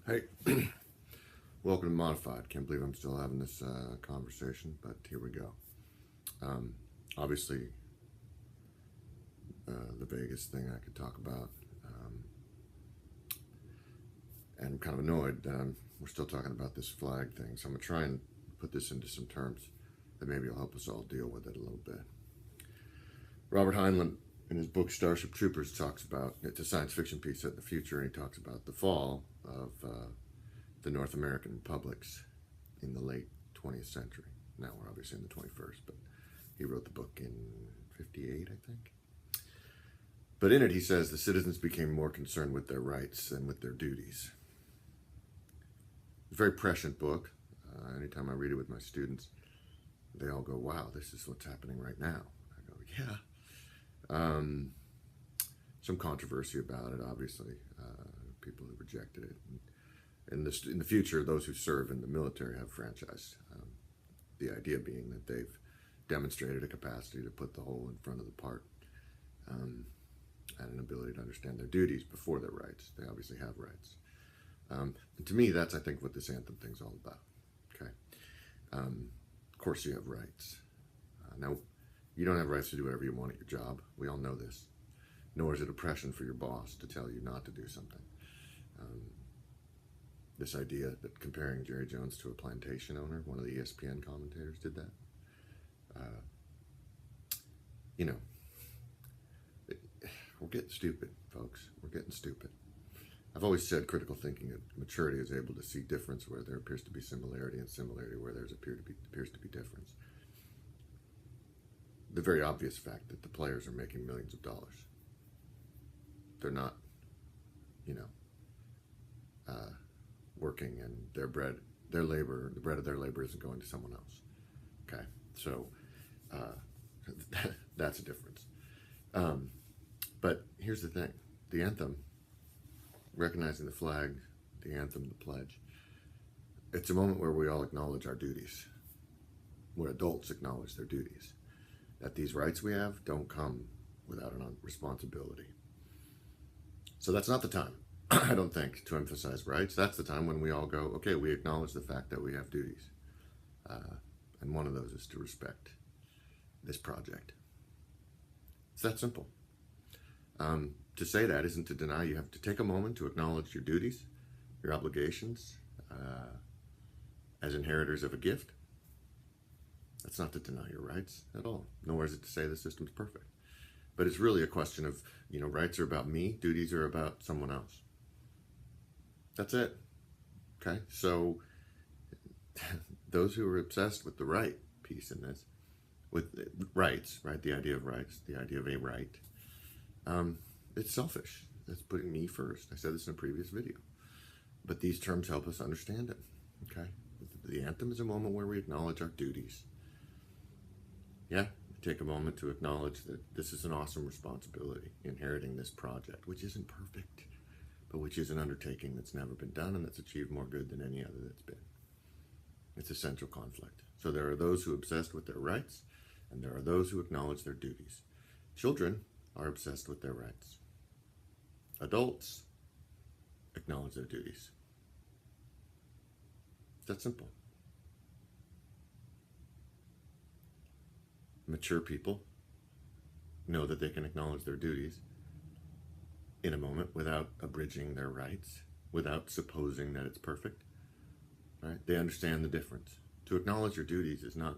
Hey, welcome to Modified. Can't believe I'm still having this conversation, but here we go. Obviously, the Vegas thing I could talk about, and I'm kind of annoyed that we're still talking about this flag thing, so I'm going to try and put this into some terms that maybe will help us all deal with it a little bit. Robert Heinlein, in his book Starship Troopers, talks about, it's a science fiction piece set in the future, and he talks about the fall of the North American republics in the late 20th century. Now we're obviously in the 21st, but he wrote the book in 58, I think. But in it, he says the citizens became more concerned with their rights than with their duties. It's a very prescient book. Anytime I read it with my students, they all go, wow, this is what's happening right now. I go, yeah. Some controversy about it, obviously. People who rejected it. In the future, those who serve in the military have franchise. The idea being that they've demonstrated a capacity to put the whole in front of the part, and an ability to understand their duties before their rights. They obviously have rights. And to me, that's, I think, what this Anthem thing's all about. Okay. Of course, you have rights. Now, you don't have rights to do whatever you want at your job. We all know this. Nor is it oppression for your boss to tell you not to do something. This idea that comparing Jerry Jones to a plantation owner, one of the ESPN commentators did that. We're getting stupid, folks. We're getting stupid. I've always said critical thinking and maturity is able to see difference where there appears to be similarity and similarity where there appears to be difference. The very obvious fact that the players are making millions of dollars. They're not, working, and their bread, their labor, the bread of their labor isn't going to someone else. Okay, so that's a difference. But here's the thing: the anthem, recognizing the flag, the anthem, the pledge. It's a moment where we all acknowledge our duties, where adults acknowledge their duties. That these rights we have don't come without a responsibility. So that's not the time, I don't think, to emphasize rights. That's the time when we all go, okay, we acknowledge the fact that we have duties. And one of those is to respect this project. It's that simple. To say that isn't to deny you have to take a moment to acknowledge your duties, your obligations, as inheritors of a gift. That's not to deny your rights at all, nor is it to say the system's perfect. But it's really a question of, rights are about me, duties are about someone else. That's it. Okay? So those who are obsessed with the right piece in this, with rights, right? The idea of rights, the idea of a right, it's selfish. It's putting me first. I said this in a previous video. But these terms help us understand it. Okay? The anthem is a moment where we acknowledge our duties. Yeah, take a moment to acknowledge that this is an awesome responsibility, inheriting this project, which isn't perfect, but which is an undertaking that's never been done and that's achieved more good than any other that's been. It's a central conflict. So there are those who are obsessed with their rights, and there are those who acknowledge their duties. Children are obsessed with their rights. Adults acknowledge their duties. It's that simple. Mature people know that they can acknowledge their duties in a moment without abridging their rights, without supposing that it's perfect. Right? They understand the difference. To acknowledge your duties is not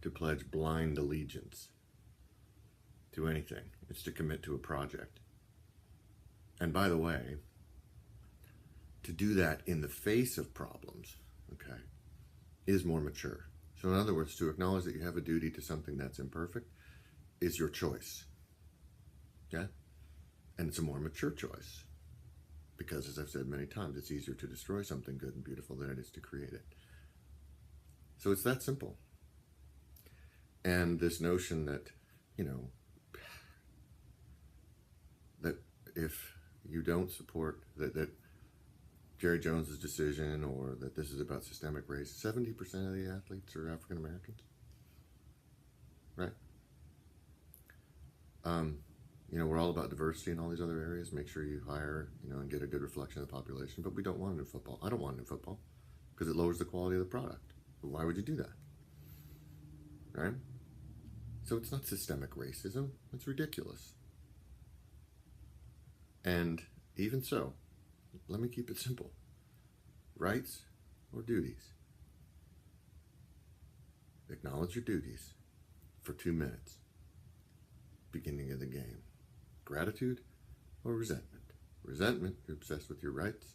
to pledge blind allegiance to anything. It's to commit to a project. And by the way, to do that in the face of problems, okay, is more mature. So in other words, to acknowledge that you have a duty to something that's imperfect is your choice. Yeah? And it's a more mature choice. Because, as I've said many times, it's easier to destroy something good and beautiful than it is to create it. So it's that simple. And this notion that, that if you don't support that Jerry Jones's decision, or that this is about systemic race, 70% of the athletes are African Americans, right? we're all about diversity in all these other areas. Make sure you hire, and get a good reflection of the population. But we don't want it in football. I don't want it in football because it lowers the quality of the product. But why would you do that? Right? So it's not systemic racism. It's ridiculous. And even so, let me keep it simple. Rights or duties? Acknowledge your duties for 2 minutes. Beginning of the game. Gratitude or resentment? Resentment, you're obsessed with your rights.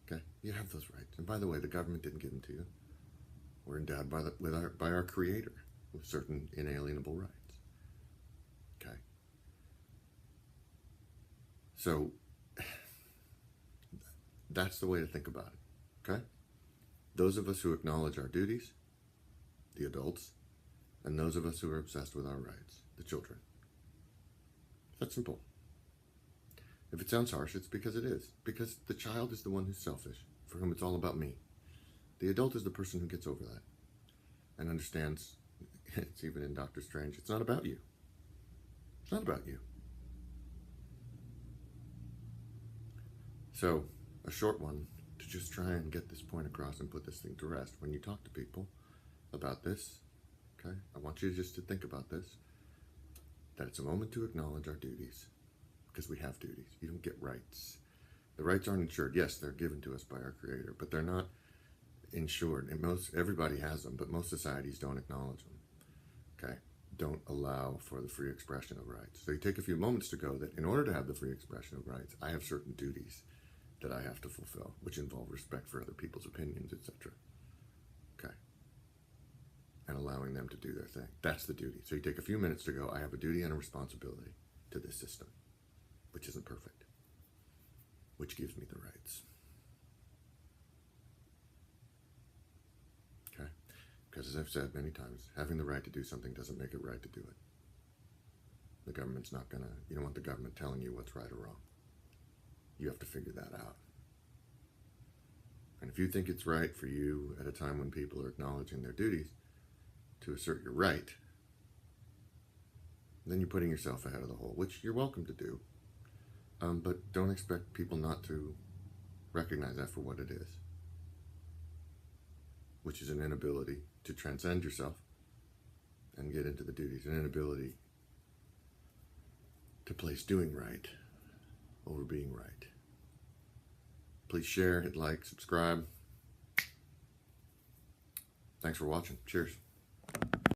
Okay, you have those rights. And by the way, the government didn't give them to you. We're endowed by our Creator with certain inalienable rights. Okay. So that's the way to think about it. Okay? Those of us who acknowledge our duties, the adults, and those of us who are obsessed with our rights, the children. That's simple. If it sounds harsh, it's because it is. Because the child is the one who's selfish, for whom it's all about me. The adult is the person who gets over that and understands, it's even in Doctor Strange, it's not about you. It's not about you. So, a short one to just try and get this point across and put this thing to rest. When you talk to people about this, okay, I want you just to think about this, that it's a moment to acknowledge our duties, because we have duties. You don't get rights. The rights aren't insured. Yes, they're given to us by our Creator, but they're not insured. And everybody has them, but most societies don't acknowledge them. Okay? Don't allow for the free expression of rights. So you take a few moments to go that in order to have the free expression of rights, I have certain duties that I have to fulfill, which involve respect for other people's opinions, etc. Okay? And allowing them to do their thing. That's the duty. So you take a few minutes to go, I have a duty and a responsibility to this system, which isn't perfect, which gives me the rights. Okay? Because as I've said many times, having the right to do something doesn't make it right to do it. The government's not gonna, you don't want the government telling you what's right or wrong. You have to figure that out. And if you think it's right for you at a time when people are acknowledging their duties to assert your right, then you're putting yourself ahead of the whole, which you're welcome to do. But don't expect people not to recognize that for what it is, which is an inability to transcend yourself and get into the duties, an inability to place doing right over being right. Please share, hit like, subscribe. Thanks for watching. Cheers.